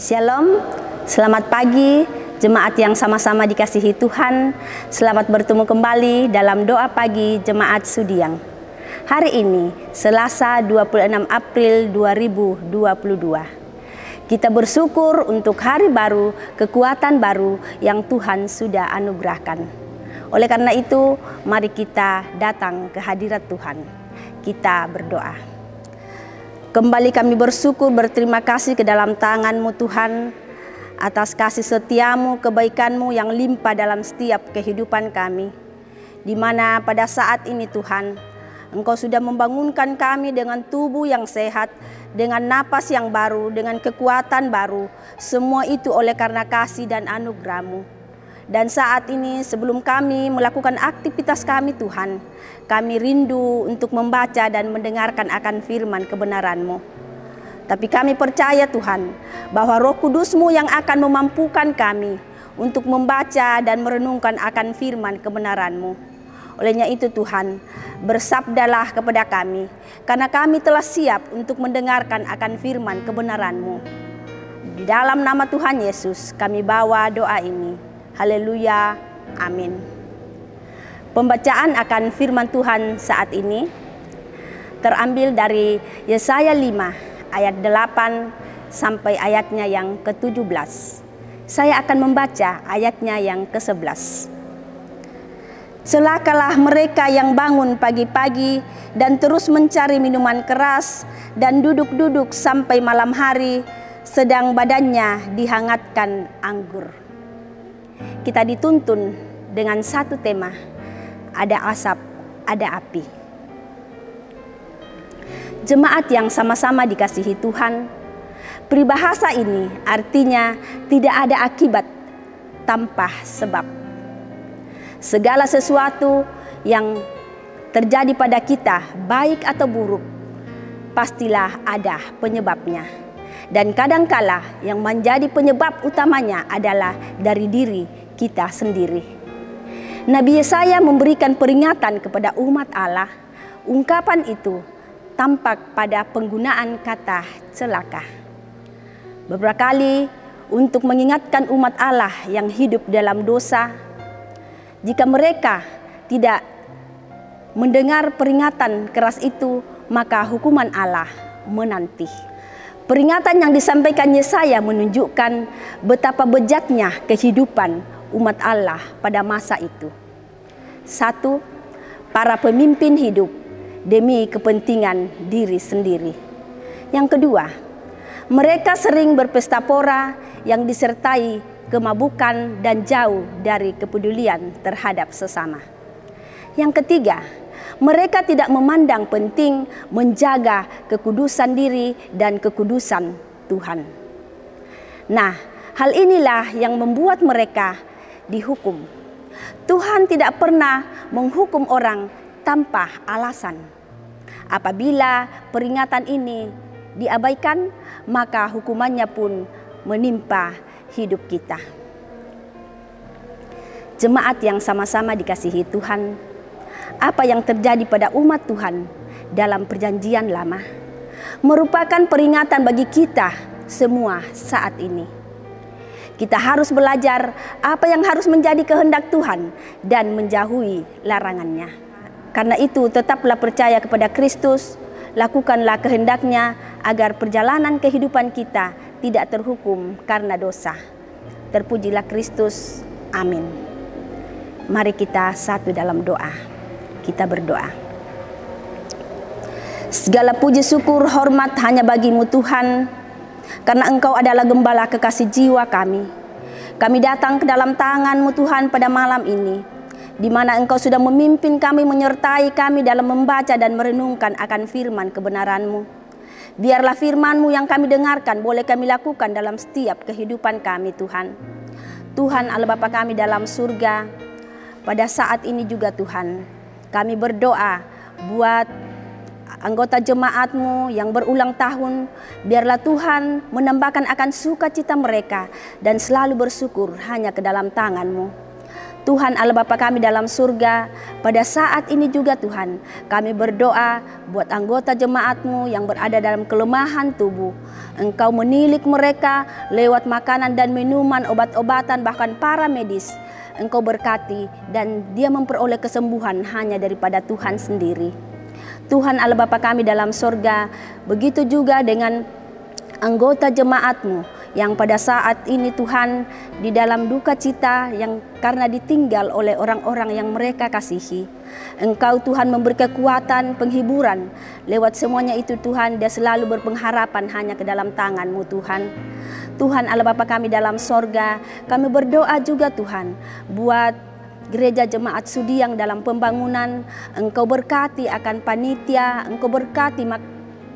Shalom, selamat pagi jemaat yang sama-sama dikasihi Tuhan. Selamat bertemu kembali dalam doa pagi jemaat Sudiang. Hari ini Selasa 26 April 2022. Kita bersyukur untuk hari baru, kekuatan baru yang Tuhan sudah anugerahkan. Oleh karena itu, mari kita datang ke hadirat Tuhan. Kita berdoa. Kembali kami bersyukur, berterima kasih ke dalam tangan-Mu Tuhan, atas kasih setiamu, kebaikan-Mu yang limpah dalam setiap kehidupan kami. Di mana pada saat ini Tuhan, Engkau sudah membangunkan kami dengan tubuh yang sehat, dengan napas yang baru, dengan kekuatan baru. Semua itu oleh karena kasih dan anugerah-Mu. Dan saat ini sebelum kami melakukan aktivitas kami Tuhan, kami rindu untuk membaca dan mendengarkan akan firman kebenaran-Mu. Tapi kami percaya Tuhan, bahwa Roh Kudus-Mu yang akan memampukan kami untuk membaca dan merenungkan akan firman kebenaran-Mu. Olehnya itu Tuhan, bersabdalah kepada kami, karena kami telah siap untuk mendengarkan akan firman kebenaran-Mu. Di dalam nama Tuhan Yesus kami bawa doa ini. Haleluya, amin. Pembacaan akan firman Tuhan saat ini terambil dari Yesaya 5 ayat 8 sampai ayatnya yang ke-17. Saya akan membaca ayatnya yang ke-11. Celakalah mereka yang bangun pagi-pagi dan terus mencari minuman keras dan duduk-duduk sampai malam hari, sedang badannya dihangatkan anggur. Kita dituntun dengan satu tema, ada asap, ada api. Jemaat yang sama-sama dikasihi Tuhan, peribahasa ini artinya tidak ada akibat tanpa sebab. Segala sesuatu yang terjadi pada kita, baik atau buruk, pastilah ada penyebabnya. Dan kadangkala yang menjadi penyebab utamanya adalah dari diri kita sendiri. Nabi Yesaya memberikan peringatan kepada umat Allah. Ungkapan itu tampak pada penggunaan kata celaka. Beberapa kali untuk mengingatkan umat Allah yang hidup dalam dosa, jika mereka tidak mendengar peringatan keras itu, maka hukuman Allah menanti. Peringatan yang disampaikan Yesaya menunjukkan betapa bejatnya kehidupan umat Allah pada masa itu. 1. Para pemimpin hidup demi kepentingan diri sendiri. Yang kedua, mereka sering berpesta pora yang disertai kemabukan dan jauh dari kepedulian terhadap sesama. Yang ketiga, mereka tidak memandang penting menjaga kekudusan diri dan kekudusan Tuhan. Nah, hal inilah yang membuat mereka dihukum. Tuhan tidak pernah menghukum orang tanpa alasan. Apabila peringatan ini diabaikan, maka hukumannya pun menimpa hidup kita. Jemaat yang sama-sama dikasihi Tuhan, apa yang terjadi pada umat Tuhan dalam perjanjian lama merupakan peringatan bagi kita semua saat ini. Kita harus belajar apa yang harus menjadi kehendak Tuhan dan menjauhi larangannya. Karena itu tetaplah percaya kepada Kristus, lakukanlah kehendaknya agar perjalanan kehidupan kita tidak terhukum karena dosa. Terpujilah Kristus, amin. Mari kita satu dalam doa. Kita berdoa. Segala puji syukur hormat hanya bagi-Mu Tuhan, karena Engkau adalah gembala kekasih jiwa kami. Kami datang ke dalam tangan-Mu Tuhan pada malam ini, di mana Engkau sudah memimpin kami, menyertai kami dalam membaca dan merenungkan akan firman kebenaran-Mu. Biarlah firman-Mu yang kami dengarkan boleh kami lakukan dalam setiap kehidupan kami Tuhan. Tuhan Allah Bapa kami dalam surga, pada saat ini juga Tuhan, kami berdoa buat anggota jemaat-Mu yang berulang tahun. Biarlah Tuhan menambahkan akan sukacita mereka dan selalu bersyukur hanya ke dalam tangan-Mu. Tuhan Allah Bapa kami dalam surga, pada saat ini juga Tuhan, kami berdoa buat anggota jemaat-Mu yang berada dalam kelemahan tubuh. Engkau menilik mereka lewat makanan dan minuman, obat-obatan, bahkan para medis. Engkau berkati dan dia memperoleh kesembuhan hanya daripada Tuhan sendiri. Tuhan Allah Bapa kami dalam surga, begitu juga dengan anggota jemaat-Mu yang pada saat ini Tuhan di dalam duka cita yang karena ditinggal oleh orang-orang yang mereka kasihi. Engkau Tuhan memberi kekuatan, penghiburan lewat semuanya itu Tuhan, dia selalu berpengharapan hanya ke dalam tangan-Mu Tuhan. Tuhan Allah Bapa kami dalam sorga, kami berdoa juga Tuhan buat gereja jemaat Sudiang dalam pembangunan. Engkau berkati akan panitia, Engkau berkati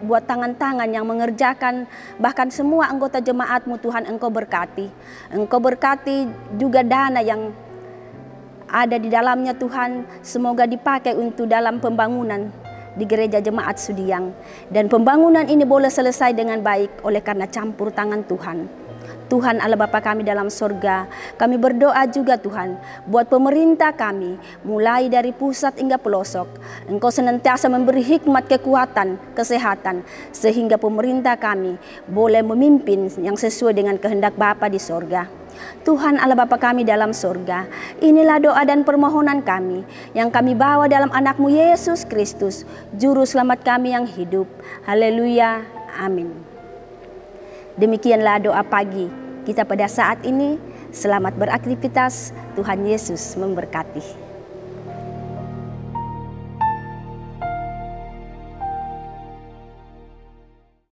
buat tangan-tangan yang mengerjakan, bahkan semua anggota jemaat-Mu Tuhan Engkau berkati. Engkau berkati juga dana yang ada di dalamnya Tuhan, semoga dipakai untuk dalam pembangunan di gereja jemaat Sudiang. Dan pembangunan ini boleh selesai dengan baik oleh karena campur tangan Tuhan. Tuhan Allah Bapa kami dalam surga, kami berdoa juga Tuhan buat pemerintah kami, mulai dari pusat hingga pelosok. Engkau senantiasa memberi hikmat, kekuatan, kesehatan, sehingga pemerintah kami boleh memimpin yang sesuai dengan kehendak Bapa di surga. Tuhan Allah Bapa kami dalam surga, inilah doa dan permohonan kami yang kami bawa dalam anak-Mu Yesus Kristus, Juru Selamat kami yang hidup. Haleluya, amin. Demikianlah doa pagi kita pada saat ini. Selamat beraktivitas, Tuhan Yesus memberkati.